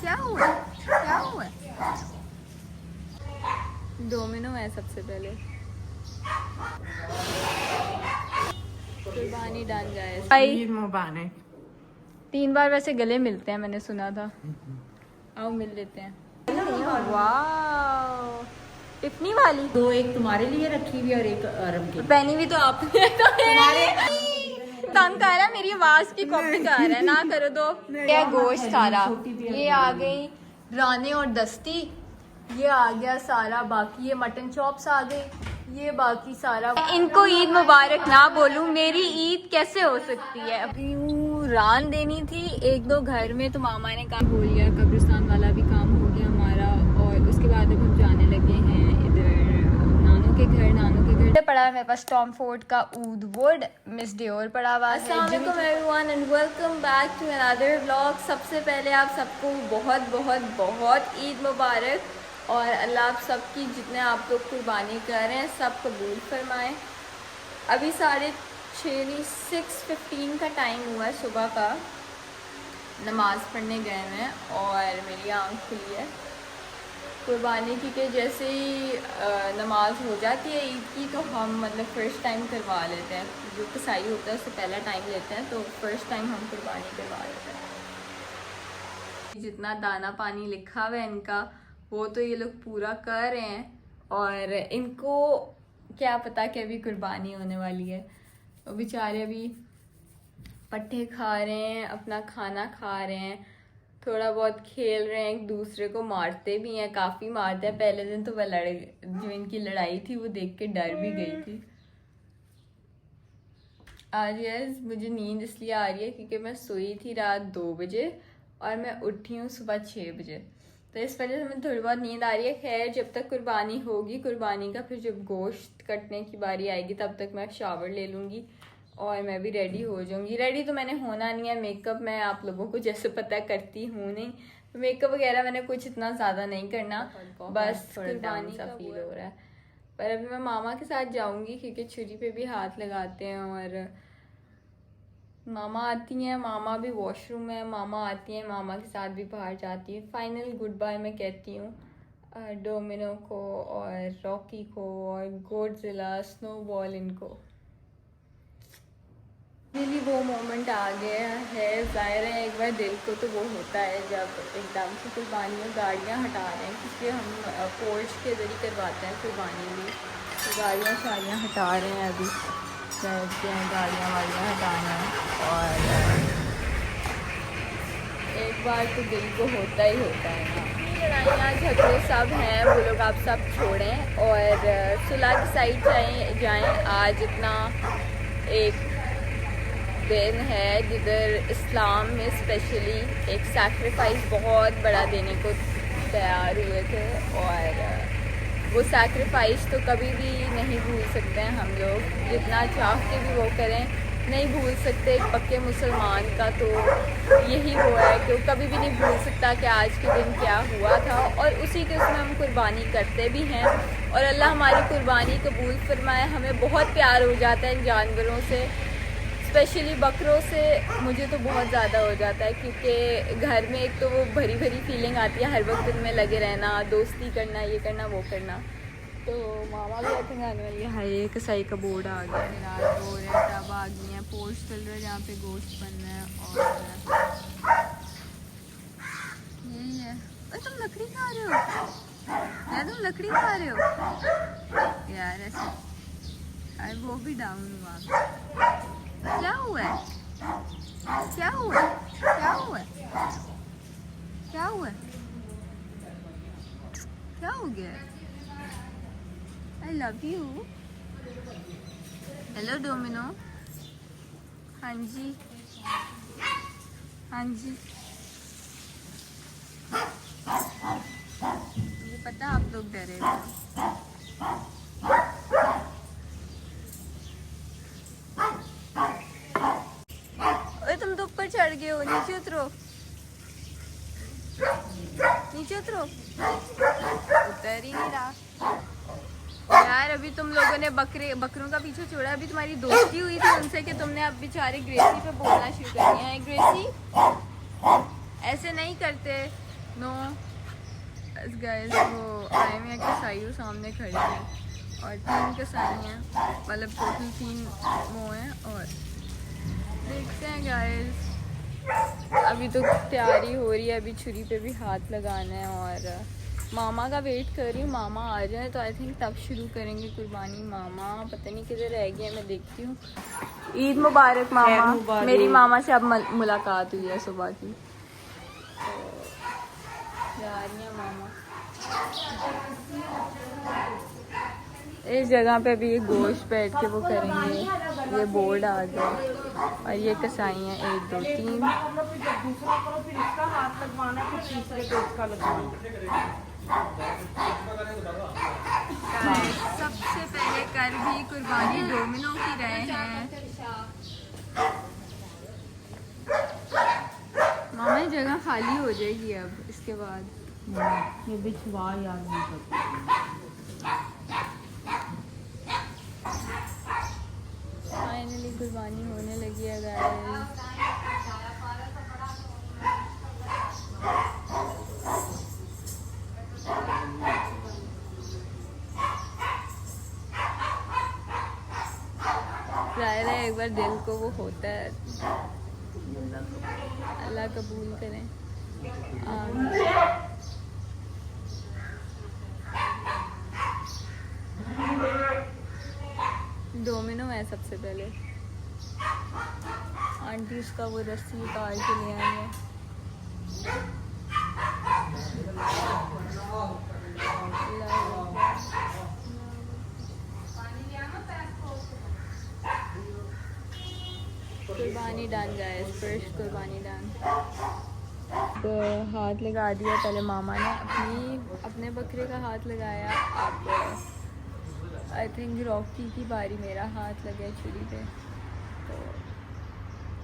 क्या हुआ, क्या हुआ? डोमिनो है सबसे पहले। कुर्बानी डाल जाए। ईद मुबारक। 3 बार वैसे गले मिलते हैं, मैंने सुना था। आओ मिल लेते हैं। वाह, टिफनी वाली दो, एक तुम्हारे लिए रखी हुई और एक अरब की। पहनी भी तो आपने तंग कर रहा है, मेरी आवाज की कॉपी कर रहा है, ना करो तो। क्या गोश्त सारा, ये आ गई राने और दस्ती, ये आ गया सारा, बाकी ये मटन चॉप्स आ गए, ये बाकी सारा। इनको ईद मुबारक ना बोलूं, मेरी ईद कैसे हो सकती है? अभी यूं रान देनी थी 1-2 घर में, तो मामा ने काम हो लिया, कब्रिस्तान वाला भी काम हो गया हमारा, और उसके बाद अब हम जाने लगे हैं इधर नानू के घर। नानू के घर पड़ा है मेरे पास टॉम फोर्ड का ऊद वुड, मिस डियोर पड़ा हुआ है। अस्सलाम वालेकुम everyone and welcome back to another vlog. सबसे पहले आप सबको बहुत बहुत बहुत ईद मुबारक, और अल्लाह आप सबकी जितने आप लोग कुर्बानी कर रहे हैं सब कबूल फरमाएं। अभी 6:15 का टाइम हुआ है सुबह का, नमाज़ पढ़ने गए हैं और मेरी आँख खुली है कुर्बानी की, कि जैसे ही नमाज हो जाती है ईद की तो हम मतलब फ़र्स्ट टाइम करवा लेते हैं। जो कसाई होता है उससे पहला टाइम लेते हैं, तो फ़र्स्ट टाइम हम कुर्बानी करवा लेते हैं। जितना दाना पानी लिखा हुआ है इनका, वो तो ये लोग पूरा कर रहे हैं, और इनको क्या पता कि अभी कुर्बानी होने वाली है। वो बेचारे अभी पट्टे खा रहे हैं, अपना खाना खा रहे हैं, थोड़ा बहुत खेल रहे हैं, एक दूसरे को मारते भी हैं, काफ़ी मारते हैं। पहले दिन तो वह जो इनकी लड़ाई थी वो देख के डर भी गई थी। आज यस मुझे नींद इसलिए आ रही है क्योंकि मैं सोई थी रात 2 बजे और मैं उठी हूँ सुबह 6 बजे, तो इस वजह से मुझे थोड़ी बहुत नींद आ रही है। खैर जब तक कुर्बानी होगी, कुर्बानी का फिर जब गोश्त कटने की बारी आएगी तब तक मैं शावर ले लूँगी और मैं भी रेडी हो जाऊँगी। रेडी तो मैंने होना नहीं है, मेकअप मैं आप लोगों को जैसे पता करती हूँ नहीं, तो मेकअप वगैरह मैंने कुछ इतना ज़्यादा नहीं करना, बस कुर्बानी सा फील हो रहा है। पर अभी मैं मामा के साथ जाऊँगी क्योंकि छुरी पे भी हाथ लगाते हैं, और मामा आती हैं, मामा भी वॉशरूम है, मामा आती हैं, मामा के साथ भी बाहर जाती है। फाइनल गुड बाय मैं कहती हूँ डोमिनो को और रॉकी को और गॉडजिला स्नोबॉल इनको। रियली वो मोमेंट आ गया है, ज़ाहिर है एक बार दिल को तो वो होता है जब एकदम से कुर्बानी में गाड़ियाँ हटा रहे हैं, क्योंकि हम पोर्च के ज़रिए करवाते हैं कुर्बानी भी, तो गाड़ियाँ शाड़ियाँ हटा रहे हैं, अभी बैठते हैं गाड़ियाँ वाड़ियाँ हटाना है, और एक बार तो दिल को होता ही होता है ना। लड़ाइयाँ झगड़े सब हैं, वो लोग आप सब छोड़ें और सुलह की साइड जाएँ। आज इतना एक दिन है जिधर इस्लाम में स्पेशली एक सैक्रिफाइस बहुत बड़ा देने को तैयार हुए थे, और वो सैक्रिफाइस तो कभी भी नहीं भूल सकते हैं हम लोग, जितना चाह के भी वो करें नहीं भूल सकते। एक पक्के मुसलमान का तो यही वो है कि वो कभी भी नहीं भूल सकता कि आज के दिन क्या हुआ था, और उसी के उसमें हम कुर्बानी करते भी हैं, और अल्लाह हमारी कुर्बानी कबूल फरमाए। हमें बहुत प्यार हो जाता है इन जानवरों से, स्पेशली बकरों से मुझे तो बहुत ज़्यादा हो जाता है, क्योंकि घर में एक तो वो भरी भरी फीलिंग आती है, हर वक्त इनमें लगे रहना, दोस्ती करना, ये करना वो करना। तो मामा भी आई थिंक आने वाली है। हाय कसाई का बोर्ड आ गया, रात हो रहा है, टब आ गई हैं, पोस्ट चल रहा है जहाँ पे गोश्त बन रहा है, और यही है। अरे तुम लकड़ी खा रहे हो यार, तुम लकड़ी खा रहे हो यार ऐसे। अरे वो भी डाउन हुआ, क्या हुआ है, क्या हुआ, क्या हुआ, क्या हुआ, क्या हो गया? I love you. Hello domino. हाँ जी, हाँ जी, मुझे पता आप लोग डरे थे। तुम तो ऊपर चढ़ गए हो, नीचे उतरो, नीचे उतरो। उतर ही नहीं रहा यार। अभी तुम लोगों ने बकरों का पीछे छोड़ा, अभी तुम्हारी दोस्ती हुई थी उनसे कि तुमने अब बेचारे ग्रेसी पे बोलना शुरू कर दिया है। ग्रेसी ऐसे नहीं करते, नो गाइस, वो आए हुए कसाई वो सामने खड़े हैं और 3 कसाई हैं, मतलब टोटल 3 वो हैं। और देखते हैं गाइस, अभी तो तैयारी हो रही है, अभी छुरी पे भी हाथ लगाना है और मामा का वेट कर रही हूँ, मामा आ जाए तो आई थिंक तब शुरू करेंगे कुर्बानी। मामा पता नहीं किधर रह गए, मैं देखती हूँ। ईद मुबारक मामा। मुबारक। मेरी मामा से अब मुलाकात हुई है सुबह की, जा रही है मामा। इस जगह पे भी ये गोश्त बैठ के वो करेंगे, ये बोर्ड आ गया और ये कसाई हैं 1 2 3। सबसे पहले कर भी कुर्बानी डोमिनो की रहे हैं। मामा ये जगह खाली हो जाएगी अब इसके बाद। ये बिछवा याद नहीं करती। फाइनली कुर्बानी होने लगी है गाइस। जाहिर है एक बार दिल को वो होता है, अल्लाह कबूल करें। डोमिनो है सबसे पहले, आंटी उसका वो रस्सी उतार के ले आई है। कुर्बानी डन गाइस, फर्स्ट कुर्बानी डन। तो हाथ लगा दिया, पहले मामा ने अपने बकरे का हाथ लगाया। अब आई थिंक रॉकी की बारी, मेरा हाथ लगे छुरी पे।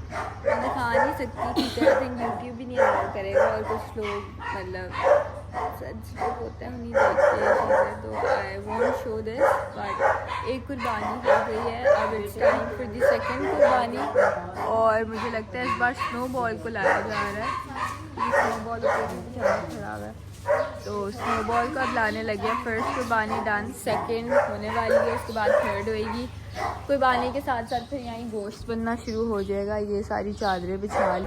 तो मैं दिखा नहीं सकती क्योंकि आई थिंक यूट्यूब भी नहीं अलाउ करेगा और कुछ लोग मतलब सच होता है नहीं देखते ये चीज़ें, तो I want show this. But एक कुर्बानी हो गई है, अब it's time for the second कुर्बानी। और मुझे लगता है इस बार स्नो बॉल को लाया जा रहा है, स्नो बॉल खराब है तो स्नो बॉल को अब लाने लगे। फर्स्ट कुर्बानी डन, सेकंड होने वाली है, उसके बाद थर्ड होएगी। कुर्बानी के साथ साथ फिर यहीं गोश्त बनना शुरू हो जाएगा। ये सारी चादरें बिछा,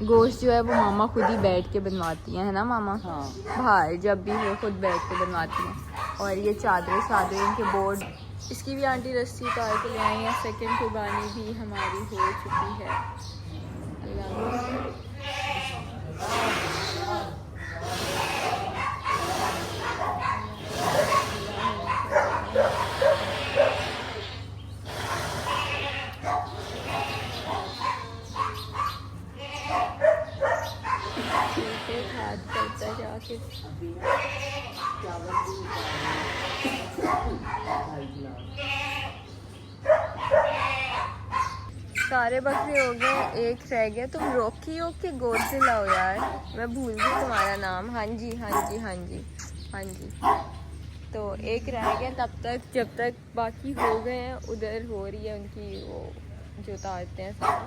गोश्त जो है वो मामा खुद ही बैठ के बनवाती हैं, है ना मामा? हाँ। बाहर जब भी वो खुद बैठ के बनवाती हैं। और ये चादरें इनके बोर्ड, इसकी भी आंटी रस्सी उतार के ले आई है। सेकंड कुर्बानी भी हमारी हो चुकी है। अल्लाह हाथ करता जाके। सारे बकरे हो गए, एक रह गया। तुम रोकी हो कि गोद से लाओ यार, मैं भूल गई तुम्हारा नाम। हाँ जी हाँ जी हाँ जी हाँ जी। तो एक रह गया, तब तक जब तक बाकी हो गए हैं उधर हो रही है उनकी वो जो उतारते हैं सारे।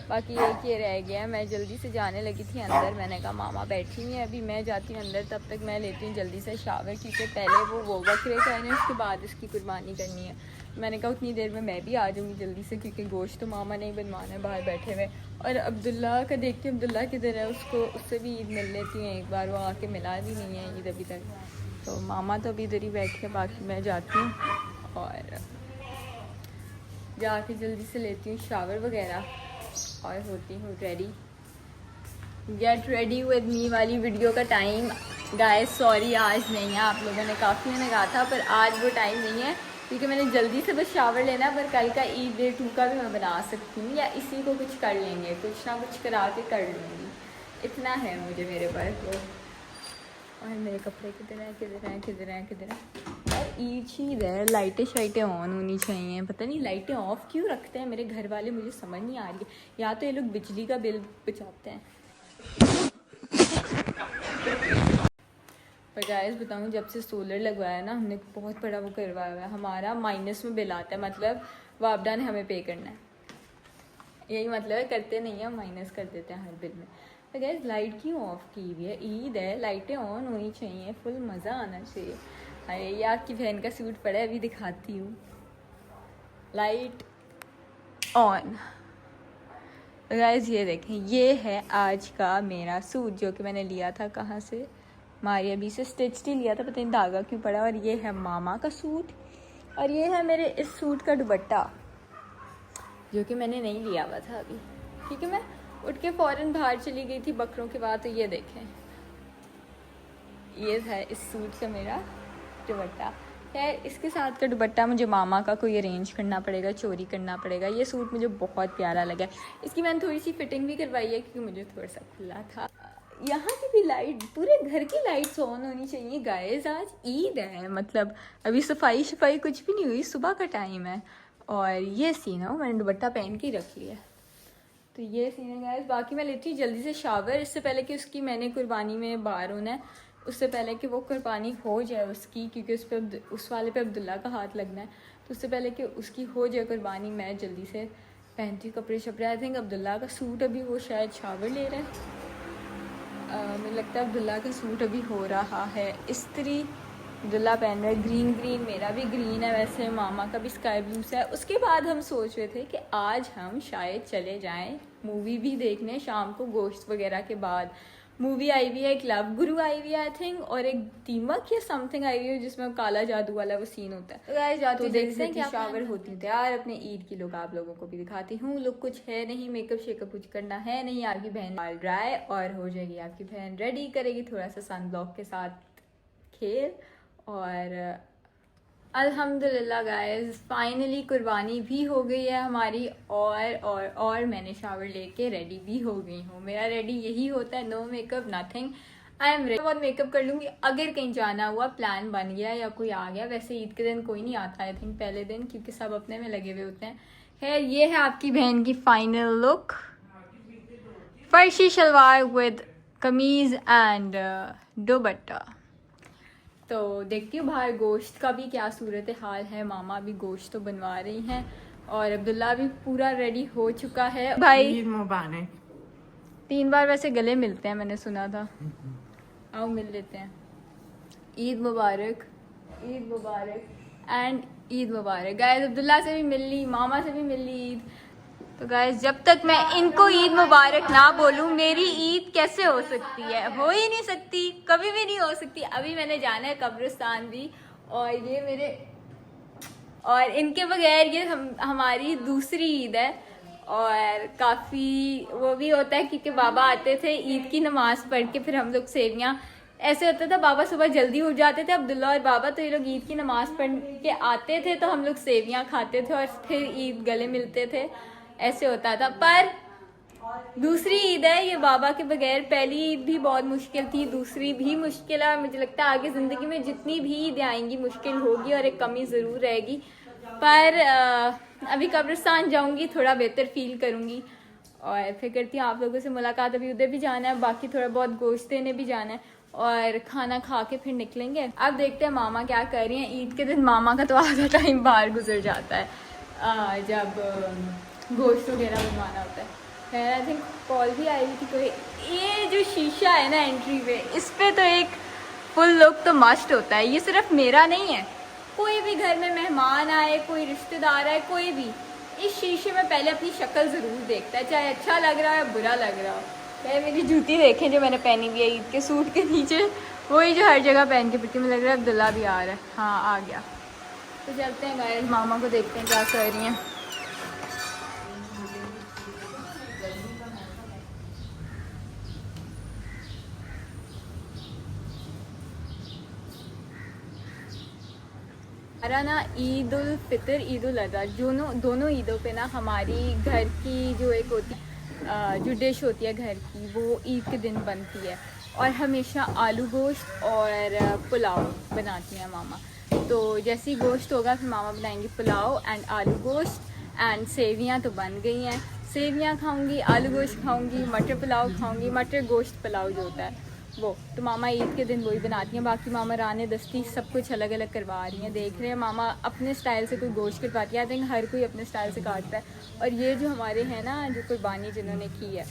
बाकी एक ये रह गया। मैं जल्दी से जाने लगी थी अंदर, मैंने कहा मामा बैठी हुई है अभी, मैं जाती हूँ अंदर, तब तक मैं लेती हूँ जल्दी से शावर, क्योंकि पहले वो बकरे करने उसके बाद इसकी कुर्बानी करनी है। मैंने कहा उतनी देर में मैं भी आ जाऊँगी जल्दी से, क्योंकि गोश्त तो मामा नहीं बनवाना है बाहर बैठे हुए। और अब्दुल्ला का देखती हूँ, अब्दुल्ला किधर है, उससे भी ईद मिल लेती हूँ एक बार, वो आके मिला भी नहीं है ईद अभी तक। तो मामा तो अभी इधर ही बैठ के, बाकी मैं जाती हूँ और जाके जल्दी से लेती हूँ शावर वगैरह और होती हूँ ready. Get ready with me वाली वीडियो का टाइम गाइस सॉरी आज नहीं है, आप लोगों ने काफ़ी मैंने कहा था, पर आज वो टाइम नहीं है क्योंकि मैंने जल्दी से बस शावर लेना है। पर कल का ईद डे 2 का भी मैं बना सकती हूँ, या इसी को कुछ कर लेंगे, कुछ ना कुछ करा के कर लूँगी, इतना है मुझे मेरे पास वो। और मेरे कपड़े किधर हैं किधर हैं किधर हैं किधर हैं यार, ईद है, लाइटें शाइटें ऑन होनी चाहिए। पता नहीं लाइटें ऑफ क्यों रखते हैं मेरे घर वाले, मुझे समझ नहीं आ रही है। या तो ये लोग बिजली का बिल बचाते हैं। पर गाइस बताऊँ, जब से सोलर लगवाया ना हमने, बहुत बड़ा वो करवाया हुआ है, हमारा माइनस में बिल आता है, मतलब वापडा ने हमें पे करना है। यही मतलब है, करते नहीं है, माइनस कर देते हैं हर बिल में। तो गैस लाइट क्यों ऑफ की हुई है? ईद है, लाइटें ऑन होनी चाहिए, फुल मज़ा आना चाहिए। अरे ये आपकी बहन का सूट पड़ा है, अभी दिखाती हूँ। Light on. तो गाइस ये देखें, ये है आज का मेरा सूट जो कि मैंने लिया था कहाँ से, मारिया बी से स्टिच ही लिया था, पता नहीं धागा क्यों पड़ा। और ये है मामा का सूट और ये है मेरे इस सूट का दुपट्टा जो कि मैंने नहीं लिया हुआ था अभी, क्योंकि मैं उठ के फ़ौरन बाहर चली गई थी बकरों के बाद। तो ये देखें, ये है इस सूट का मेरा दुपट्टा। खैर इसके साथ का दुपट्टा मुझे मामा का कोई अरेंज करना पड़ेगा, चोरी करना पड़ेगा। ये सूट मुझे बहुत प्यारा लगा। इसकी मैंने थोड़ी सी फिटिंग भी करवाई है क्योंकि मुझे थोड़ा सा खुला था। यहाँ की भी लाइट, पूरे घर की लाइट्स ऑन होनी चाहिए गाइस। आज ईद है, मतलब अभी सफाई कुछ भी नहीं हुई, सुबह का टाइम है। और ये सीन है, मैंने दुपट्टा पहन के ही रख लिया। तो ये सीन है गाइस। बाकी मैं लेती हूँ जल्दी से शावर, इससे पहले कि उसकी मैंने कुर्बानी में बाहर होना है, उससे पहले कि वो कुर्बानी हो जाए उसकी, क्योंकि उस वाले पे अब्दुल्ला का हाथ लगना है। तो उससे पहले कि उसकी हो जाए कुर्बानी, मैं जल्दी से पहनती हूँ कपड़े शपड़े। आई थिंक अब्दुल्ला का सूट अभी वो शायद शावर ले रहा है। मुझे लगता है अब्दुल्ला का सूट अभी हो रहा है इस्त्री। अब्दुल्ला पहन रहा है ग्रीन, मेरा भी ग्रीन है वैसे, मामा का भी स्काई ब्लू सा है। उसके बाद हम सोच रहे थे कि आज हम शायद चले जाएं मूवी भी देखने शाम को, गोश्त वगैरह के बाद। मूवी आई हुई है, एक लव गुरु आई हुई है आई थिंक, और एक दीमक या समथिंग आई हुई है जिसमें काला जादू वाला वो सीन होता है। तो गाइस जाते तो देखते हैं क्या शावर होती है तैयार। अपने ईद की लुक आप लोगों को भी दिखाती हूँ। लुक कुछ है नहीं, मेकअप शेकअप कुछ करना है नहीं। आपकी बहन बाल ड्राई और हो जाएगी, आपकी बहन रेडी करेगी थोड़ा सा सन ब्लॉक के साथ खेल। और अल्हम्दुलिल्लाह गाइस फाइनली कुर्बानी भी हो गई है हमारी, और मैंने शावर लेके रेडी भी हो गई हूँ। मेरा रेडी यही होता है, no makeup nothing, I am ready. बहुत मेकअप कर लूँगी अगर कहीं जाना हुआ, प्लान बन गया या कोई आ गया। वैसे ईद के दिन कोई नहीं आता आई थिंक पहले दिन, क्योंकि सब अपने में लगे हुए होते हैं। खैर ये है आपकी बहन की फाइनल लुक, फर्शी शलवार विद कमीज एंड दुपट्टा। तो देखती हूँ बाहर गोश्त का भी क्या सूरत हाल है। मामा भी गोश्त तो बनवा रही हैं और अब्दुल्ला भी पूरा रेडी हो चुका है। भाई ईद मुबारक। 3 बार वैसे गले मिलते हैं, मैंने सुना था। आओ मिल लेते हैं। ईद मुबारक, ईद मुबारक एंड ईद मुबारक। गाइस अब्दुल्ला से भी मिल ली, मामा से भी मिल ली ईद। तो गाइस जब तक मैं इनको ईद मुबारक ना बोलूं, मेरी ईद कैसे हो सकती है? हो ही नहीं सकती, कभी भी नहीं हो सकती। अभी मैंने जाना है कब्रिस्तान भी, और ये मेरे, और इनके बगैर ये हमारी दूसरी ईद है। और काफ़ी वो भी होता है क्योंकि बाबा आते थे ईद की नमाज पढ़ के, फिर हम लोग सेवियाँ, ऐसे होता था बाबा सुबह जल्दी उठ जाते थे अब्दुल्ला और बाबा, तो ये लोग ईद की नमाज पढ़ के आते थे तो हम लोग सेवियाँ खाते थे और फिर ईद गले मिलते थे, ऐसे होता था। पर दूसरी ईद है ये बाबा के बगैर। पहली ईद भी बहुत मुश्किल थी, दूसरी भी मुश्किल है, और मुझे लगता है आगे ज़िंदगी में जितनी भी ईदें आएंगी मुश्किल होगी और एक कमी ज़रूर रहेगी। पर अभी कब्रिस्तान जाऊंगी, थोड़ा बेहतर फील करूंगी और फिर करती हूँ आप लोगों से मुलाकात। अभी उधर भी जाना है, बाकी थोड़ा बहुत गोश्त देने भी जाना है और खाना खा के फिर निकलेंगे। अब देखते हैं मामा क्या कर रही हैं। ईद के दिन मामा का तो आधा टाइम बाहर गुजर जाता है जब गोश्त वगैरह बनवाना होता है। खैर आई थिंक कॉल भी आई हुई थी कोई। ये जो शीशा है ना एंट्री पे, इस पे तो एक फुल लुक तो मस्ट होता है। ये सिर्फ मेरा नहीं है, कोई भी घर में मेहमान आए, कोई रिश्तेदार आए, कोई भी इस शीशे में पहले अपनी शक्ल ज़रूर देखता है, चाहे अच्छा लग रहा हो या बुरा लग रहा हो। चाहे मेरी जूती देखें जो मैंने पहनी हुई है ईद के सूट के नीचे, वही जो हर जगह पहन के फिरती। मुझे लग रहा है अब्दुल्ला भी आ रहा है। हाँ आ गया। तो चलते हैं गाइस, मामा को देखते हैं क्या कर रही हैं। हमारा ना ईद उल फितर, ईद उल अज़हा, दोनों ईदों पे ना हमारी घर की जो एक होती जो डिश होती है घर की, वो ईद के दिन बनती है। और हमेशा आलू गोश्त और पुलाव बनाती हैं मामा। तो जैसे ही गोश्त होगा फिर मामा बनाएंगी पुलाव एंड आलू गोश्त। एंड सेवियाँ तो बन गई हैं, सेवियाँ खाऊंगी, आलू गोश्त खाऊंगी, मटर पुलाव खाऊंगी, मटर गोश्त पुलाव जो होता है वो तो मामा ईद के दिन वही बनाती हैं। बाकी मामा राने दस्ती सब कुछ अलग अलग करवा रही हैं। देख रहे हैं मामा अपने स्टाइल से कोई गोश्त कटवाती है। आई थिंक हर कोई अपने स्टाइल से काटता है। और ये जो हमारे हैं ना जो कुर्बानी जिन्होंने की है,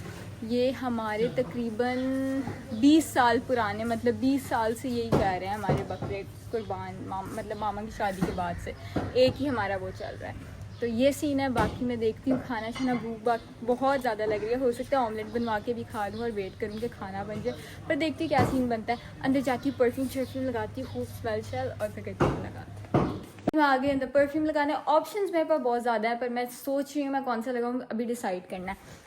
ये हमारे तकरीबन 20 साल पुराने, मतलब 20 साल से यही कह रहे हैं हमारे बकरे कुर्बान, मतलब मामा की शादी के बाद से एक ही हमारा वो चल रहा है। तो ये सीन है। बाकी मैं देखती हूँ खाना शाना, भूख बहुत ज़्यादा लग रही है। हो सकता है ऑमलेट बनवा के भी खा लूँ और वेट करूँ कि खाना बन जाए, पर देखती हूँ क्या सीन बनता है। अंदर जाती हूँ, परफ्यूम शर्फ्यूम लगाती हूँ, खूब स्मेल शेल, और फिर करती हूँ लगाती हूँ। मैं आगे अंदर परफ्यूम लगाने ऑप्शंस मेरे पास बहुत ज़्यादा है, पर मैं सोच रही हूँ मैं कौन सा लगाऊँ, अभी डिसाइड करना है।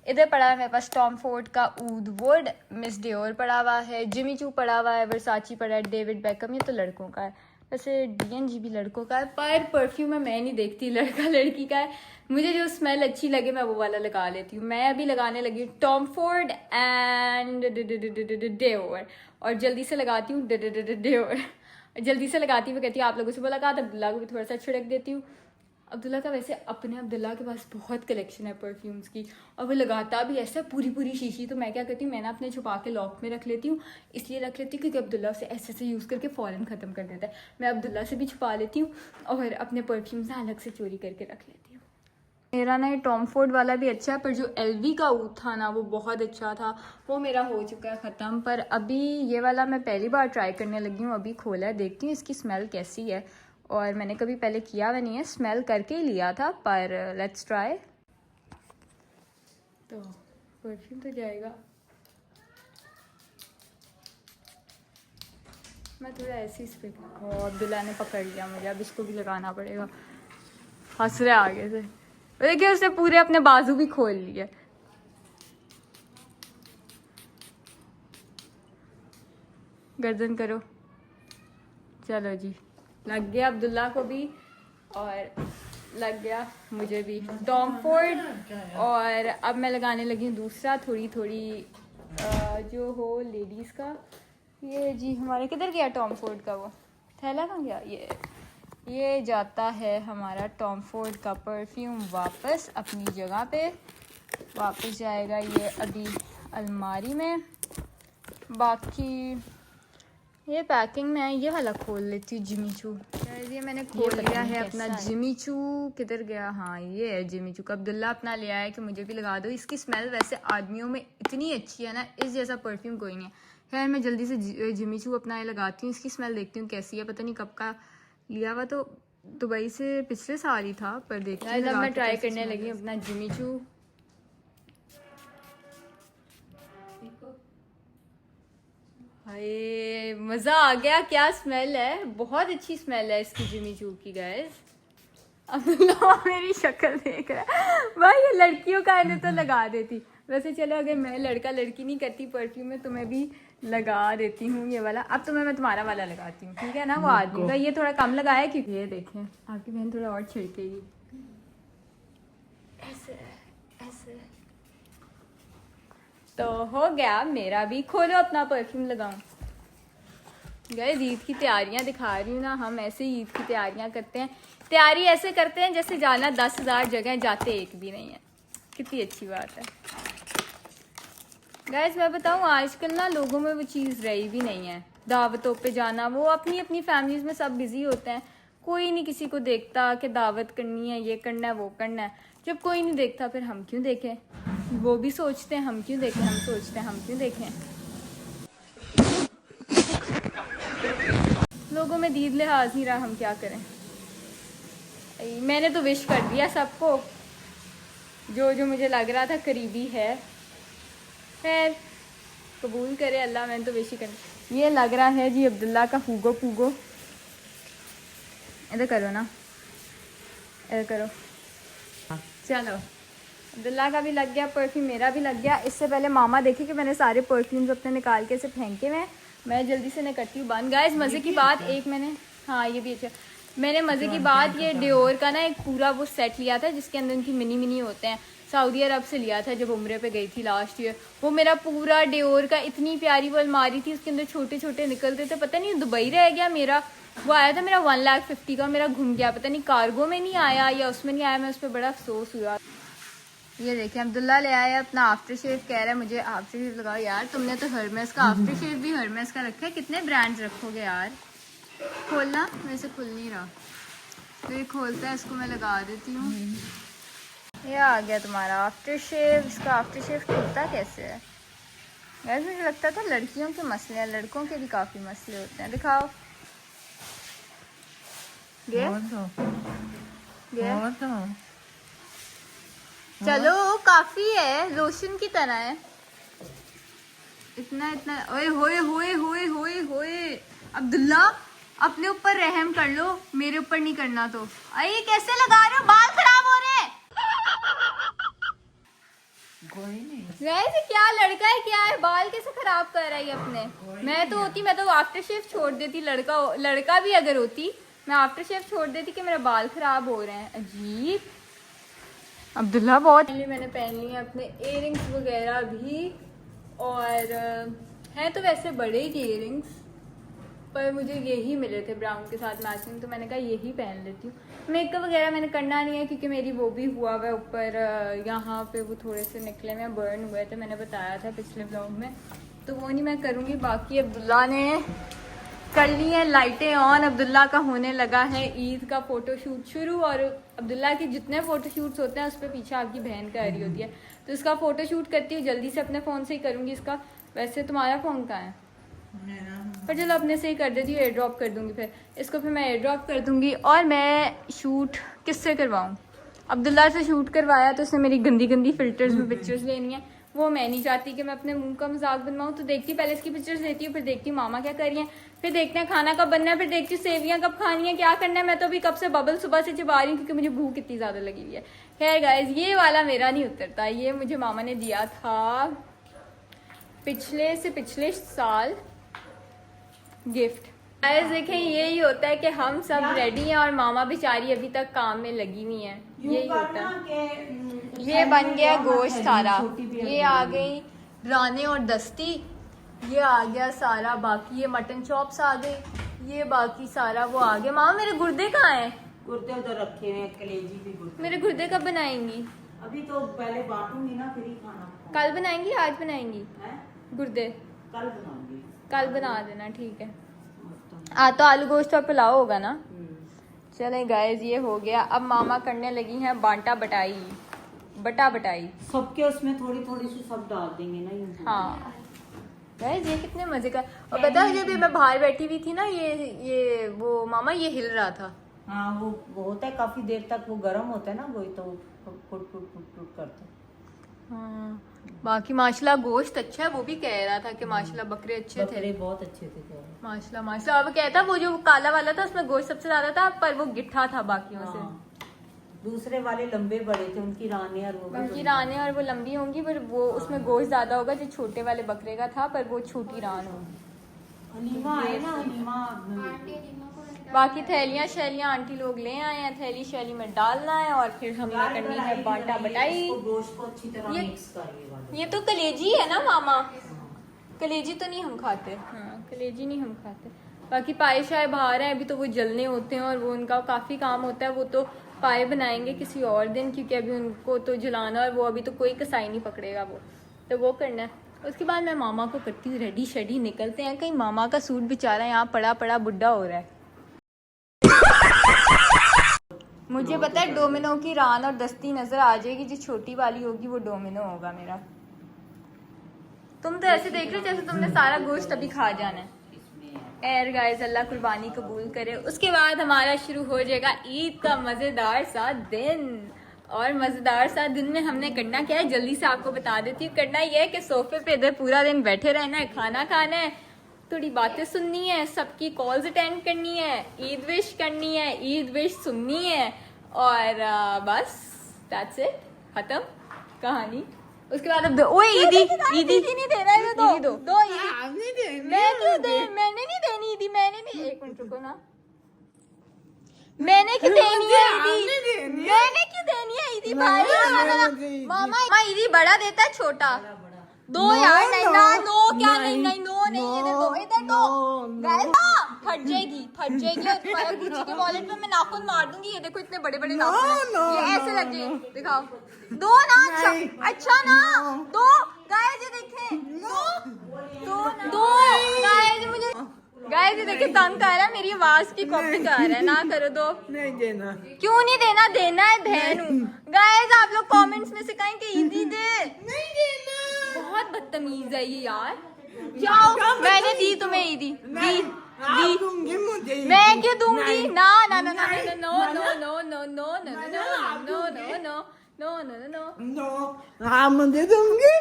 इधर पड़ा है मेरे पास टॉम फोर्ड का ऊद वुड, मिस डियोर पड़ा हुआ है, जिमी चू पड़ा हुआ है, वर्साची पड़ा है, डेविड बेकम, ये तो लड़कों का है। वैसे DNG भी लड़कों का है, पर परफ्यूम में मैं नहीं देखती लड़का लड़की का है। मुझे जो स्मेल अच्छी लगे मैं वो वाला लगा लेती हूँ। मैं अभी लगाने लगी हूँ टॉम फोर्ड एंड डियोर, और जल्दी से लगाती हूँ डियोर, जल्दी से लगाती हूँ। कहती हूँ आप लोगों से बोला कहा था, अब्दुल्ला को भी थोड़ा सा छिड़क देती हूँ। अब्दुल्ला का वैसे अपने अब्दुल्ला के पास बहुत कलेक्शन है परफ्यूम्स की, और वो लगाता भी ऐसा पूरी पूरी शीशी। तो मैं क्या करती हूँ, मैंने अपने छुपा के लॉक में रख लेती हूँ। इसलिए रख लेती हूँ क्योंकि अब्दुल्ला उसे ऐसे ऐसे यूज़ करके फ़ौरन ख़त्म कर देता है। मैं अब्दुल्ला से भी छुपा लेती हूँ और अपने परफ्यूम्स ना अलग से चोरी करके रख लेती हूँ। मेरा ना ये टॉम फोर्ड वाला भी अच्छा है, पर जो LV का ऊद था ना वो बहुत अच्छा था, वो मेरा हो चुका है ख़त्म। पर अभी ये वाला मैं पहली बार ट्राई करने लगी हूँ, अभी खोला है, देखती हूँ इसकी स्मेल कैसी है। और मैंने कभी पहले किया हुआ नहीं है, स्मेल करके ही लिया था, पर लेट्स ट्राई। तो परफ्यूम तो जाएगा, मैं थोड़ा ऐसे ही स्प्रे। अब्दुल्ला ने पकड़ लिया मुझे, अब इसको भी लगाना पड़ेगा। हंस रहे आगे से, देखिए उसने पूरे अपने बाजू भी खोल लिए। गर्दन करो, चलो जी, लग गया अब्दुल्ला को भी और लग गया मुझे भी टॉम फोर्ड। और अब मैं लगाने लगी हूँ दूसरा, थोड़ी थोड़ी जो हो लेडीज़ का। ये जी हमारे किधर गया टॉम फोर्ड का वो थैला, कहाँ गया? ये जाता है हमारा टॉम फोर्ड का परफ्यूम वापस अपनी जगह पे, वापस जाएगा ये अभी अलमारी में। बाकी ये पैकिंग में है, ये वाला खोल लेती हूँ जिमी चू। ये मैंने खोल लिया है अपना जिमी चू। किधर गया? हाँ ये है जिमी चू का। अब्दुल्ला अपना ले आया कि मुझे भी लगा दो। इसकी स्मेल वैसे आदमियों में इतनी अच्छी है ना, इस जैसा परफ्यूम कोई नहीं है। खैर मैं जल्दी से जिमी चू अपना ये लगाती हूँ, इसकी स्मेल देखती हूँ कैसी है। पता नहीं कब का लिया हुआ, तो दुबई से पिछले साल ही था, पर देखती हूँ। मैं ट्राई करने लगी अपना जिमी चू। हाय मज़ा आ गया, क्या स्मेल है, बहुत अच्छी स्मेल है इसकी जिमी चू की गाइस। अब्दुल्ला मेरी शक्ल देख रहा है भाई, ये लड़कियों का है तो लगा देती। वैसे चलो अगर मैं लड़का लड़की नहीं करती परफ्यूम में तो मैं भी लगा देती हूँ ये वाला। अब तो मैं तुम्हारा वाला लगाती हूँ, ठीक है ना? वो आदमी का ये थोड़ा कम लगाया है क्योंकि ये देखें आपकी बहन थोड़ा और छिड़केगी ऐसे ऐसे। तो हो गया मेरा भी। खोलो अपना परफ्यूम लगाऊं। गाइस ईद की तैयारियां दिखा रही हूँ ना, हम ऐसे ही ईद की तैयारियां करते हैं। तैयारी ऐसे करते हैं जैसे जाना 10,000 जगह, जाते एक भी नहीं है। कितनी अच्छी बात है गाइस। मैं बताऊँ आजकल ना लोगों में वो चीज़ रही भी नहीं है, दावतों पे जाना। वो अपनी अपनी फैमिलीज में सब बिजी होते हैं, कोई नहीं किसी को देखता कि दावत करनी है, ये करना है, वो करना है। जब कोई नहीं देखता फिर हम क्यों देखें? वो भी सोचते हैं हम क्यों देखें, हम सोचते हैं हम क्यों देखें। लोगों में दीद लिहाज नहीं रहा, हम क्या करें। मैंने तो विश कर दिया सबको, जो जो मुझे लग रहा था करीबी है। खैर कबूल करे अल्लाह, मैंने तो विश ही कर। ये लग रहा है जी अब्दुल्ला का फूगो फूगो। इधर करो ना, इधर करो। चलो अब्दुल्ला का भी लग गया परफ्यूम, मेरा भी लग गया। इससे पहले मामा देखे कि मैंने सारे परफ्यूम्स अपने निकाल के से फेंके हुए हैं। मैं जल्दी से करती हूँ बंद। गाइस मज़े की बात एक मैंने, हाँ ये भी अच्छा, मैंने मज़े की बात ये डियोर का ना एक पूरा वो सेट लिया था जिसके अंदर उनकी मिनी मिनी होते हैं। सऊदी अरब से लिया था जब उम्रे पे गई थी लास्ट ईयर। वो मेरा पूरा डियोर का, इतनी प्यारी वो अलमारी थी, उसके अंदर छोटे छोटे निकलते थे। पता नहीं दुबई रह गया मेरा, वो आया था मेरा 1,50,000 का, मेरा घूम गया। पता नहीं कार्गो में नहीं आया या उसमें नहीं आया, मैं उस पर बड़ा अफसोस हुआ। ये देखिए अब्दुल्ला ले आया अपना आफ्टर शेव, कह रहा है मुझे आफ्टर शेव लगाओ। यार तुमने तो हर्मेस का आफ्टर शेव भी हर्मेस का रखा है, कितने ब्रांड्स रखोगे यार। खोलना, मेरे से खुल नहीं रहा, तो ये खोलता है, इसको मैं लगा देती हूँ। ये आ गया तुम्हारा आफ्टर शेव। इसका आफ्टर शेव खुलता कैसे है यार? मुझे लगता था लड़कियों के मसले हैं, लड़कों के भी काफ़ी मसले होते हैं। दिखाओ। चलो काफी है, लोशन की तरह है। इतना इतना, ओए होए होए होए होए होए। अब्दुल्ला अपने ऊपर रहम कर लो, मेरे ऊपर नहीं करना। तो अरे कैसे लगा रहे हो, बाल खराब हो रहे हैं। कोई नहीं, वैसे क्या लड़का है, क्या है, बाल कैसे खराब कर रहा है ये अपने। मैं तो होती, मैं तो आफ्टर शेव छोड़ देती। लड़का भी अगर होती, मैं आफ्टर शेव छोड़ देती कि मेरे बाल खराब हो रहे हैं। अजीब। अब्दुल्ला बहुत मैंने पहन लिए अपने इयररिंग्स वगैरह भी, और हैं तो वैसे बड़े ही इयररिंग्स, पर मुझे यही मिले थे ब्राउन के साथ मैचिंग, तो मैंने कहा यही पहन लेती हूँ। मेकअप वगैरह मैंने करना नहीं है क्योंकि मेरी वो भी हुआ हुआ है ऊपर, यहाँ पे वो थोड़े से निकले में बर्न हुए थे, मैंने बताया था पिछले ब्लॉग में, तो वो नहीं मैं करूँगी। बाकी अब्दुल्ला ने कर ली है लाइटें ऑन। अब्दुल्ला का होने लगा है ईद का फोटोशूट शुरू, और अब्दुल्ला के जितने फोटोशूट्स होते हैं उस पर पीछे आपकी बहन का रही होती है, तो इसका फोटोशूट करती हूँ जल्दी से, अपने फ़ोन से ही करूँगी इसका। वैसे तुम्हारा फ़ोन कहाँ है? पर चलो अपने से ही कर देती हूँ, एयर ड्रॉप कर दूँगी, फिर इसको फिर मैं एयर ड्रॉप कर दूँगी। और मैं शूट किससे करवाऊँ? अब्दुल्ला से शूट करवाया तो उसने मेरी गंदी गंदी फ़िल्टर्स में पिक्चर्स लेनी है, वो मैं नहीं चाहती कि मैं अपने मुंह का मजाक बनवाऊँ। तो देखती पहले इसकी पिक्चर्स लेती हूँ, फिर देखती हूँ मामा क्या कर रही हैं, फिर देखते हैं खाना कब बनना है, फिर देखती हूँ सेवियाँ कब खानी है, क्या करना है। मैं तो अभी कब से बबल सुबह से चबा रही हूँ क्योंकि मुझे भूख इतनी ज़्यादा लगी हुई है। खैर गाइस, ये वाला मेरा नहीं उतरता, ये मुझे मामा ने दिया था पिछले साल गिफ्ट। गाइस देखें, यही होता है कि हम सब रेडी हैं और मामा बेचारी अभी तक काम में लगी हुई हैं, यही होता है। ये बन गया गोश्त सारा, ये आ गई राने और दस्ती, ये आ गया सारा, बाकी ये मटन चॉप्स आ गए, ये बाकी सारा वो आ गया। मामा मेरे गुर्दे कहाँ हैं? गुर्दे उधर रखे हुए हैं, कलेजी भी गुर्दे। मेरे गुर्दे कब बनाएंगी? अभी तो पहले बांटूंगी ना, फिर ही खाना। कल बनाएंगी, आज बनाएंगी? गुर्दे कल बनाऊंगी। कल बना देना, ठीक है। तो आलू गोश्त और पुलाव होगा ना। चले गाइस, ये हो गया। अब मामा करने लगी हैं बांटा बटाई। सबके उसमें थोड़ी थोड़ी सी सब डाल देंगे ना ये। हाँ गाइस, ये कितने मजे का। और पता है जब मैं बाहर बैठी हुई थी ना, ये वो मामा ये हिल रहा था। हाँ, वो होता है काफी देर तक, वो गर्म होता है ना, वही तो फुट करता है। हाँ, बाकी माशाल्लाह गोश्त अच्छा है। वो भी कह रहा था कि माशाल्लाह बकरे अच्छे थे, बकरे बहुत अच्छे थे माशाल्लाह। अब कहता वो जो काला वाला था उसमें गोश्त सबसे ज्यादा था, पर वो गिट्ठा था बाकियों से। दूसरे वाले लंबे बड़े थे, उनकी रानी और वो लंबी होंगी, पर वो उसमें गोश्त ज्यादा होगा। जो छोटे वाले बकरे का था, पर वो छोटी रान होगी। बाकी थैलियाँ शैलियाँ आंटी लोग ले आए हैं, थैली शैली में डालना है और फिर हमने करनी है बांटा बटाई। ये तो कलेजी है ना मामा, कलेजी तो नहीं हम खाते। हाँ, कलेजी नहीं हम खाते। बाकी पाए शाये बाहर हैं, अभी तो वो जलने होते हैं और वो उनका काफ़ी काम होता है। वो तो पाए बनाएंगे किसी और दिन, क्योंकि अभी उनको तो जलाना, और वो अभी तो कोई कसाई नहीं पकड़ेगा, वो तो वो करना है। उसके बाद मैं मामा को करती हूँ रेडी शेडी, निकलते हैं कहीं। मामा का सूट बेचारा यहाँ पड़ा बुढ़ा हो रहा है। मुझे पता है डोमिनो की रान और दस्ती नजर आ जाएगी, जो छोटी वाली होगी वो डोमिनो होगा मेरा। तुम तो ऐसे देख रहे हो जैसे तुमने सारा गोश्त अभी खा जाना है। एर गाइस, अल्लाह कुर्बानी कबूल करे। उसके बाद हमारा शुरू हो जाएगा ईद का मज़ेदार सा दिन। और मज़ेदार सा दिन में हमने करना क्या है, जल्दी से आपको बता देती हूँ। करना यह है कि सोफे पे इधर पूरा दिन बैठे रहना है, खाना खाना है, थोड़ी बातें सुननी है, सबकी कॉल्स अटेंड करनी है, ईद विश करनी है, ईद विश सुननी है, और बस दैट्स इट, खत्म कहानी। उसके बाद अब ओए ईदी नहीं दे रहा है, दो ईदी। मैंने नहीं देनी ईदी, मैंने नहीं। एक मिनट रुको ना, मैंने क्यों देनी है ईदी? मैंने क्यों देनी है ईदी भाई? मामा ईदी बड़ा देता है छोटा दो यार। नहीं ना, नो क्या नहीं, नो नहीं, इधर दो, इधर दो। फट जाएगी और तुम्हारा गुच्ची के वॉलेट में मैं नाखून मार दूंगी। ये देखो इतने बड़े बड़े नाखून हैं, ये ऐसे लग जाएंगे। दिखाओ, दो ना, अच्छा ना, दो गाइस, ये देखें, दो गाइस, मुझे गाइस ये देखिए तंग कर रहा है, मेरी आवाज की कॉपी कर रहा है। ना करो, दो नहीं देना। क्यों नहीं देना? देना है, बहन हूँ। गाइस आप लोग कमेंट्स में सिखाएं कि ईदी दे। नहीं देना। बहुत बदतमीज है ये यार। जाओ, मैंने दी तुम्हें ईदी, दी दूंगी मुझे। मैं क्यों दूंगी? ना ना ना ना no no no no no no no no no no no no no no, हाँ मुझे दूंगी।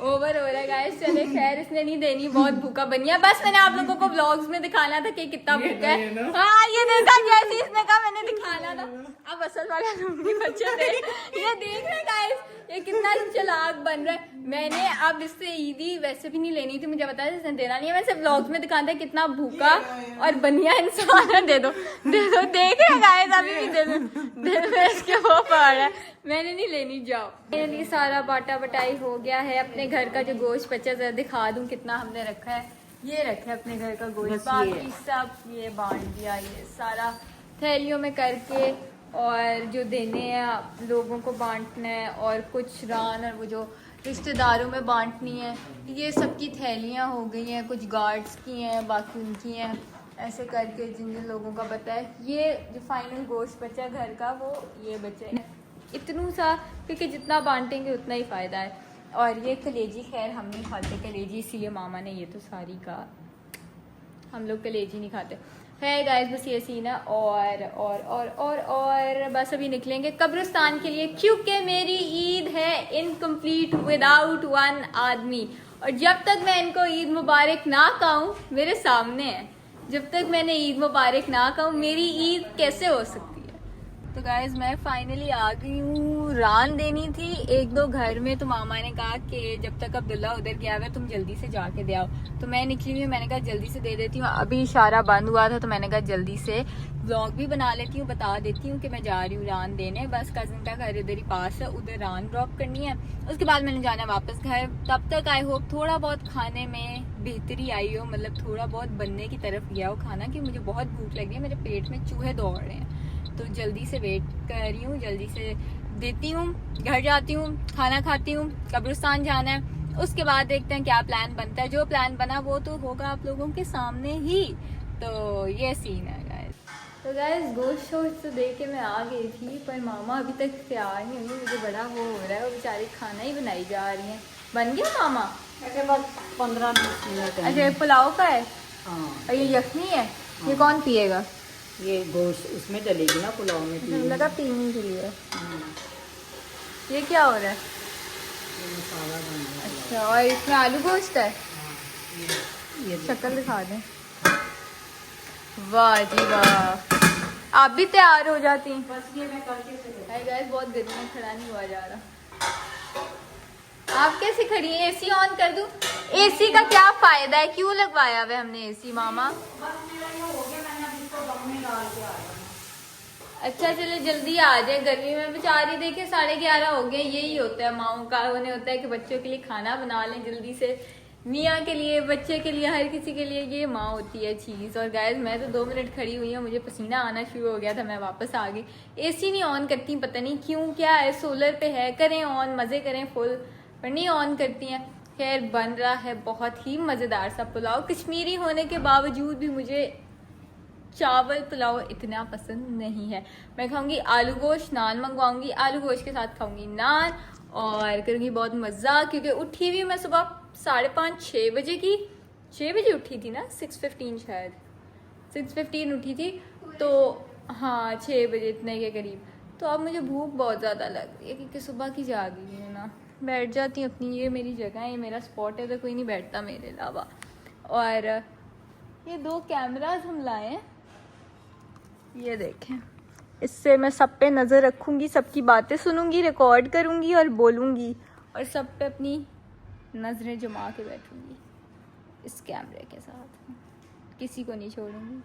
ओवर हो रहा है गाइस। चले खैर, इसने नहीं देनी, बहुत भूखा बनिया। बस मैंने आप लोगों को व्लॉग्स में दिखाना था कि कितना भूखा है। हाँ ये देखा, जैसे इसने कहा मैंने दिखाना था। अब असल वाला लूंगी बच्चे थे। ये देख रहे गाइस, ये कितना चालाक बन रहा है। मैंने अब इससे ईदी वैसे भी नहीं लेनी थी, मुझे बताया इसने देना नहीं है। वैसे व्लॉग्स में दिखाता है कितना भूखा और बनिया इंसान है। दे दो, देख रहे गाइस, अभी भी दे दो, दिल में इसके वो पड़ रहा है। मैंने नहीं लेनी, जाओ। मेरे लिए सारा बाटा बटाई हो गया है। अपने घर का जो गोश्त बचा, जरा दिखा दूं कितना हमने रखा है। ये रखा है अपने घर का गोश्त, बाकी सब ये बांट दिया, ये सारा थैलियों में करके, और जो देने हैं लोगों को बांटना है, और कुछ रान और वो जो रिश्तेदारों में बांटनी है। ये सबकी थैलियाँ हो गई हैं, कुछ गार्ड्स की हैं, बाकी उनकी हैं, ऐसे करके जिन जिन लोगों का बता है। ये जो फाइनल गोश्त बचा है घर का, वो ये बचा है इतनू सा, क्योंकि जितना बांटेंगे उतना ही फ़ायदा है। और ये कलेजी, खैर हम नहीं खाते कलेजी, इसीलिए मामा ने ये तो सारी कहा, हम लोग कलेजी नहीं खाते। है गाइस, बस ये सीन है। और बस अभी निकलेंगे कब्रिस्तान के लिए, क्योंकि मेरी ईद है इनकम्प्लीट विदाउट वन आदमी। और जब तक मैं इनको ईद मुबारक ना कहूँ, मेरे सामने है, जब तक मैंने ईद मुबारक ना कहूँ, मेरी ईद कैसे हो सकती है? तो गाइज मैं फाइनली आ गई हूँ। रान देनी थी एक दो घर में, तो मामा ने कहा कि जब तक अब्दुल्ला उधर गया हुआ है तुम जल्दी से जाके दे आओ। तो मैं निकली हुई, मैंने कहा जल्दी से दे देती हूँ। अभी इशारा बंद हुआ था, तो मैंने कहा जल्दी से व्लॉग भी बना लेती हूँ, बता देती हूँ कि मैं जा रही हूँ रान देने। बस कज़न का घर इधर ही पास है, उधर रान ड्रॉप करनी है, उसके बाद मैंने जाना है वापस घर। तब तक आई होप थोड़ा बहुत खाने में बेहतरी आई हो, मतलब थोड़ा बहुत बनने की तरफ गया हो खाना, कि मुझे बहुत भूख लगी है, मेरे पेट में चूहे दौड़ रहे हैं। तो जल्दी से वेट कर रही हूँ, जल्दी से देती हूँ, घर जाती हूँ, खाना खाती हूँ, कब्रिस्तान जाना है। उसके बाद देखते हैं क्या प्लान बनता है। जो प्लान बना वो तो होगा आप लोगों के सामने ही। तो ये सीन है गाइस। तो गाइस गोश्त शोश्त तो दे के मैं आ गई थी, पर मामा अभी तक तैयार नहीं हुई। मुझे बड़ा वो हो रहा है, वो बेचारी खाना ही बनाई जा रही हैं। बन गया मामा? ऐसे बस 15-20 मिनट। अच्छा, पुलाव का है हाँ। और ये यखनी है। ये कौन पिएगा? ये गोश्त उसमें डलेगी ना, पुलाव में मुझे लगा पीने के लिए। ये क्या हो रहा है? ये मसाला बन रहा है। अच्छा, और इसमें आलू गोश्त है। ये शक्ल दिखा दें। वाह जी वाह, आप भी तैयार हो जाती। बस ये मैं करके से हाय गाइस, बहुत गर्मी में खड़ा नहीं हुआ जा रहा। आप कैसे खड़ी हैं? एसी ऑन कर दूं? एसी का क्या फायदा है, क्यों लगवाया हुआ हमने एसी मामा? बस मेरा ये हो गया, मैंने अभी इसको दम में डाल के आया। अच्छा चलो जल्दी आ जाए, गर्मी में बेचारी देखे 11:30 हो गए। यही होता है माओ का, उन्हें होता है कि बच्चों के लिए खाना बना लें जल्दी से, मियाँ के लिए, बच्चे के लिए, हर किसी के लिए ये माँ होती है चीज़। और गाइस मैं तो 2 मिनट खड़ी हुई हूँ, मुझे पसीना आना शुरू हो गया था, मैं वापस आ गई। एसी नहीं ऑन करती, पता नहीं क्यों, क्या है, सोलर पे है, करें ऑन, मज़े करें फुल, पर नहीं ऑन करती हैं। खैर बन रहा है बहुत ही मज़ेदार सा पुलाव। कश्मीरी होने के बावजूद भी मुझे चावल पुलाव इतना पसंद नहीं है। मैं खाऊंगी आलू गोश्त, नान मंगवाऊंगी, आलू गोश्त के साथ खाऊंगी नान, और करूँगी बहुत मज़ा। क्योंकि उठी हुई मैं सुबह 5:30-6 बजे की, 6 बजे उठी थी ना, 6:15 शायद, 6:15 उठी थी। तो हाँ 6 बजे इतने के करीब। तो अब मुझे भूख बहुत ज़्यादा लग रही है, क्योंकि सुबह की जागी है ना। बैठ जाती हूँ अपनी, ये मेरी जगह है, ये मेरा स्पॉट है, तो कोई नहीं बैठता मेरे अलावा। और ये 2 कैमरास हम लाए हैं, ये देखें, इससे मैं सब पे नज़र रखूँगी, सबकी बातें सुनूंगी, रिकॉर्ड करूँगी और बोलूँगी, और सब पे अपनी नज़रें जमा के बैठूँगी इस कैमरे के साथ, किसी को नहीं छोड़ूँगी।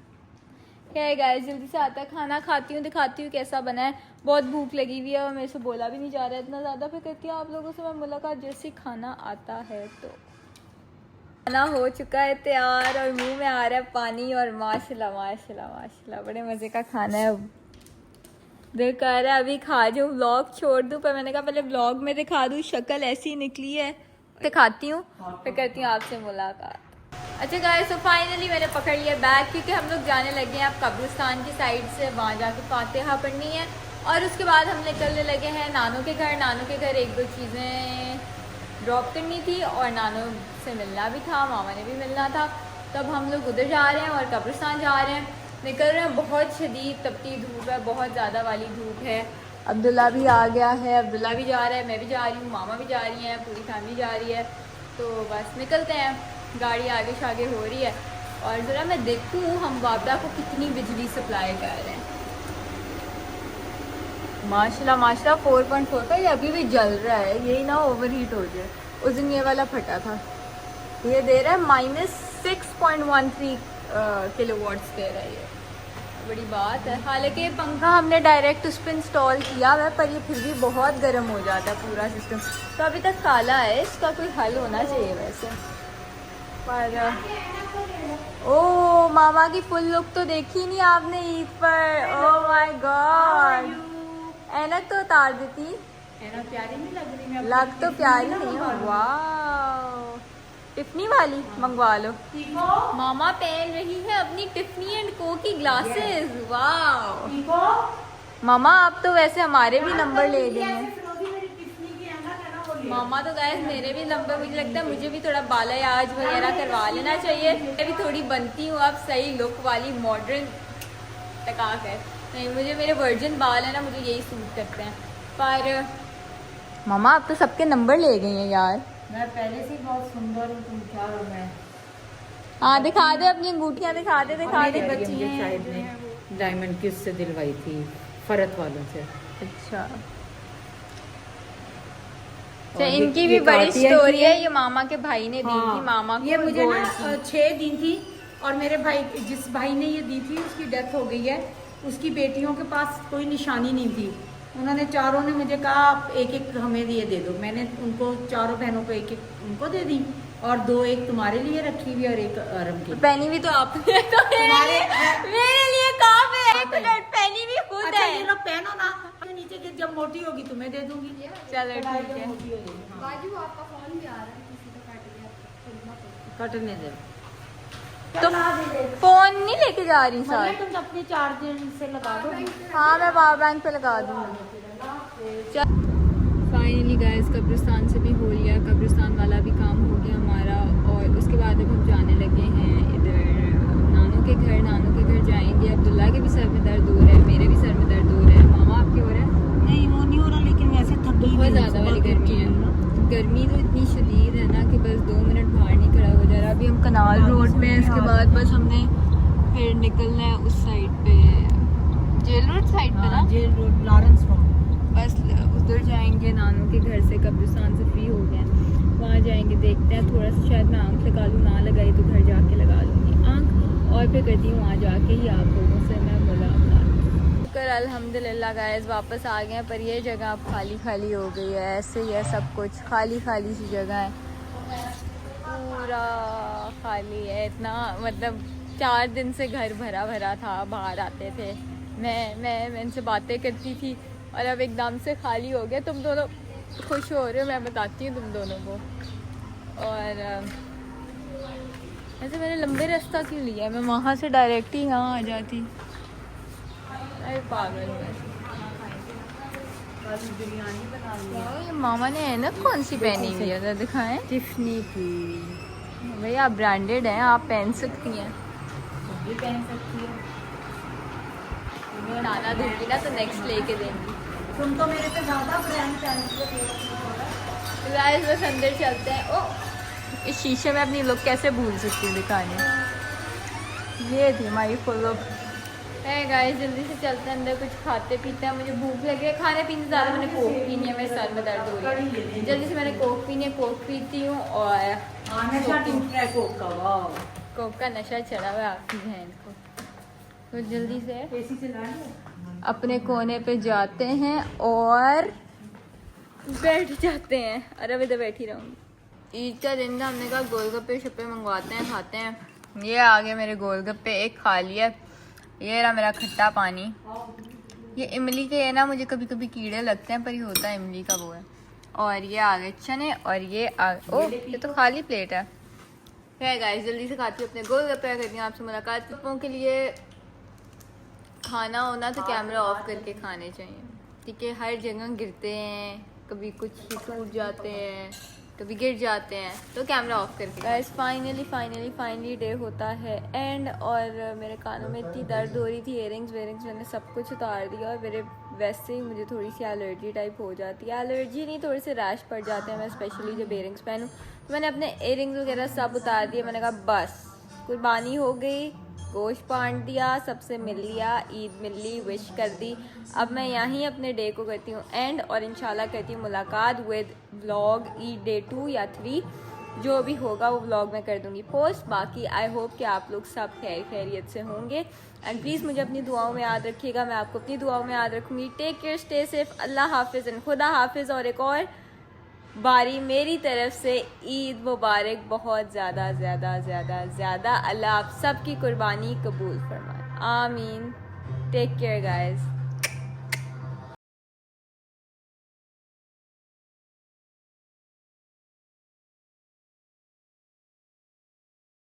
क्या गाइस, जल्दी से आता है, खाना खाती हूँ, दिखाती हूँ कैसा बना है। बहुत भूख लगी हुई है और मेरे से बोला भी नहीं जा रहा है इतना ज़्यादा। फिर करती हूँ आप लोगों से मैं मुलाकात जैसे खाना आता है। तो खाना हो चुका है तैयार और मुंह में आ रहा है पानी और माशाल्लाह माशाल्लाह माशाल्लाह बड़े मज़े का खाना है। अब दिल कर रहा है अभी खा जाऊँ, व्लॉग छोड़ दूँ, पर मैंने कहा पहले व्लॉग में दिखा दूँ, शक्ल ऐसी ही निकली है, दिखाती हूँ फिर करती हूँ आपसे मुलाकात। अच्छा गाइस, तो फाइनली मैंने पकड़ लिया बैग, क्योंकि हम लोग जाने लगे हैं अब कब्रिस्तान की साइड से, वहाँ जाके फातिहा पढ़नी है और उसके बाद हम निकलने लगे हैं नानू के घर। नानू के घर एक दो चीज़ें ड्रॉप करनी थी और नानू से मिलना भी था, मामा ने भी मिलना था, तो अब हम लोग उधर जा रहे हैं और कब्रिस्तान जा रहे हैं। निकल रहे हैं, बहुत शदीद तपती धूप है, बहुत ज़्यादा वाली धूप है। अब्दुल्ला भी आ गया है, अब्दुल्ला भी जा रहा है, मैं भी जा रही हूँ, मामा भी जा रही हैं, पूरी फैमिली जा रही है। तो बस निकलते हैं, गाड़ी आगे शागे हो रही है और ज़रा मैं देखूँ हम वापडा को कितनी बिजली सप्लाई कर रहे हैं। माशाल्लाह माशाल्लाह 4.4 का ये अभी भी जल रहा है, यही ना ओवर हीट हो जाए। उस दिन ये वाला फटा था, ये दे रहा है -6.13 किलोवाट्स दे रहा है, ये बड़ी बात है। हालांकि पंखा हमने डायरेक्ट उस पर इंस्टॉल किया हुआ है, पर ये फिर भी बहुत गर्म हो जाता है पूरा सिस्टम, तो अभी तक काला है, इसका कोई हल होना चाहिए वैसे। पर ओ मामा की फुल लुक तो देखी नहीं आपने ईद पर, ओह माय गॉड, ऐनक तो उतार देती, ऐनक प्यारी नहीं लग रही? मैं लग तो प्यारी नहीं है। वाह, टिफनी वाली मंगवा लो। मामा पहन रही है अपनी टिफनी एंड को की ग्लासेस। वाह मामा, आप तो वैसे हमारे भी नंबर ले देंगे। मामा तो गाइस मेरे भी नंबर, मुझे लगता है मुझे भी थोड़ा बालायाज वगैरह करवा लेना चाहिए, मैं भी थोड़ी बनती हूँ अब सही लुक वाली मॉडर्न टकाक है। नहीं, मुझे मेरे वर्जिन बाल है ना, मुझे यही सूट करते हैं। पर मामा आप तो सबके नंबर ले गई हैं यार। मैं पहले से ही बहुत सुंदर हूँ, तुम क्या हो? मैं हाँ दिखा दे अपनी अंगूठियाँ, दिखा दे दिखा दे। बच्ची शायद ने डायमंड किस से दिलवाई थी, फरत वालों से। अच्छा, इनकी भी बड़ी स्टोरी है, ये मामा के भाई ने दी थी मामा को, ये मुझे ना 6 दिन थी और मेरे भाई, जिस भाई ने ये दी थी उसकी डेथ हो गई है, उसकी बेटियों के पास कोई निशानी नहीं थी, उन्होंने चारों ने मुझे कहा आप एक एक हमें ये दे दो, मैंने उनको चारों बहनों को एक एक उनको दे दी और 2 एक तुम्हारे लिए रखी हुई और एक अरम की। पहनी भी तो आपने, तो मेरे लिए काफी है, पहनी भी खुद अच्छा, है। ये लोग पहनो ना, नीचे के जब मोटी होगी तुम्हें दे दूंगी। चलो ठीक है, बाजू आपका फोन भी आ रहा है, किसी को काट गया, कटने दे। तुम फोन नहीं लेके जा रही साथ? तुम अपने चार्जर से लगा दो। हाँ मैं पावर बैंक पे लगा दूँगी। फाइनली गाइस कब्रिस्तान से भी हो लिया, कब्रिस्तान वाला भी काम हो गया हमारा और उसके बाद अब हम जाने लगे हैं इधर नानू के घर। नानू के घर जाएंगे, अब्दुल्ला के भी सर में दर्द हो रहा है, मेरे भी सर में दर्द हो रहा है। मामा आपके हो रहा है? नहीं वो नहीं हो रहा, लेकिन वैसे थक गई, बहुत ज़्यादा वाली गर्मी है, गर्मी तो इतनी शदीद है ना कि बस 2 मिनट बाहर नहीं खड़ा हो जा रहा। अभी हम कनाल रोड पे हैं, इसके बाद बस हमने फिर निकलना है उस साइड पे, जेल रोड साइड पे ना, जेल रोड लॉरेंस रोड, बस उधर जाएंगे। नानू के घर से कब्रिस्तान से फ्री हो गए, वहाँ जाएंगे, देखते हैं थोड़ा सा शायद मैं आँख लगा लूँ, ना लगाई तो घर जाके लगा लूँगी आँख, और फिर करती हूँ वहाँ जाके ही आप लोगों से मैं मुलाकात कर। अल्हम्दुलिल्लाह गाइस वापस आ गए हैं, पर ये जगह अब खाली खाली हो गई है, ऐसे ही है सब कुछ, खाली खाली सी जगह है, पूरा खाली है। इतना मतलब 4 दिन से घर भरा भरा था, बाहर आते थे, मैं इनसे बातें करती थी और अब एकदम से खाली हो गया। तुम दोनों खुश हो रहे हो, मैं बताती हूँ तुम दोनों को। और ऐसे मैंने लंबे रास्ता क्यों लिया, मैं वहाँ से डायरेक्ट ही यहाँ आ जाती। अरे पागल बिरयानी बना ली। ये मामा ने है ना कौन सी पहनी हुई है, जरा दिखाएं। टिफनी की। भैया आप ब्रांडेड हैं, आप पहन सकती हैं, भी पहन सकती है। नाना दूंगी ना तो नेक्स्ट लेके देंगी। तुम तो मेरे से ज्यादा ब्रांड पहनती हो। गाइस बस अंदर चलते हैं। ओ इस शीशे में अपनी लुक कैसे भूल सकती हूँ दिखाने, ये थी हमारी फुल लुक है। गाइस जल्दी से चलते हैं अंदर, कुछ खाते पीते हैं, मुझे भूख लगी है। खाने पीने ज़्यादा मैंने कोक पीनी है, मेरे सर में दर्द हो रही है, जल्दी से मैंने कोक पीनी है, कोक पीती हूँ। और कोक का नशा चढ़ा हुआ है आपकी बहन को, तो जल्दी से अपने कोने पे जाते हैं और बैठ जाते हैं। अरे इधर बैठी रहूँगी। ईद का दिन था, हमने कहा गोलगप्पे शप्पे मंगवाते हैं, खाते हैं। ये आ गए मेरे गोलगप्पे, एक खा लिया। ये रहा मेरा खट्टा पानी। ये इमली के है ना, मुझे कभी कभी कीड़े लगते हैं, पर ये होता है इमली का वो है। और ये आ गए चने, और ये ओह ये तो खाली प्लेट है। गाइस जल्दी से खाती हूँ अपने गोलगप्पे, करती हूँ आपसे मुलाकात। लोगों के लिए खाना होना तो कैमरा ऑफ करके खाने चाहिए, ठीक है। हर जगह गिरते हैं, कभी कुछ ही टूट जाते हैं, कभी गिर जाते हैं, तो कैमरा ऑफ करके। गाइस फाइनली डे होता है एंड, और मेरे कानों में इतनी दर्द हो रही थी, इयरिंग्स वेयरिंग्स मैंने सब कुछ उतार दिया। और मेरे वैसे ही मुझे थोड़ी सी एलर्जी टाइप हो जाती है, एलर्जी नहीं, थोड़े से रैश पड़ जाते हैं मैं स्पेशली जब इयरिंग्स पहनूँ। तो मैंने अपने इयरिंग्स वगैरह सब उतार दिए। मैंने कहा बस कुर्बानी हो गई, गोश्त बांट दिया, सबसे मिल लिया, ईद मिल ली, विश कर दी। अब मैं यहीं अपने डे को करती हूँ एंड, और इंशाल्लाह करती हूँ मुलाकात विद व्लॉग ईद डे 2 या 3, जो भी होगा वो व्लॉग मैं कर दूँगी पोस्ट। बाकी आई होप कि आप लोग सब खैरियत से होंगे एंड प्लीज़ मुझे अपनी दुआओं में याद रखिएगा, मैं आपको अपनी दुआओं में याद रखूँगी। टेक केयर, स्टे सेफ, अल्लाह हाफिज़ एंड खुदा हाफिज़। और एक और बारी मेरी तरफ से ईद मुबारक, बहुत ज़्यादा। अल्लाह आप सबकी कुर्बानी कबूल फरमाए, आमीन। Take care guys.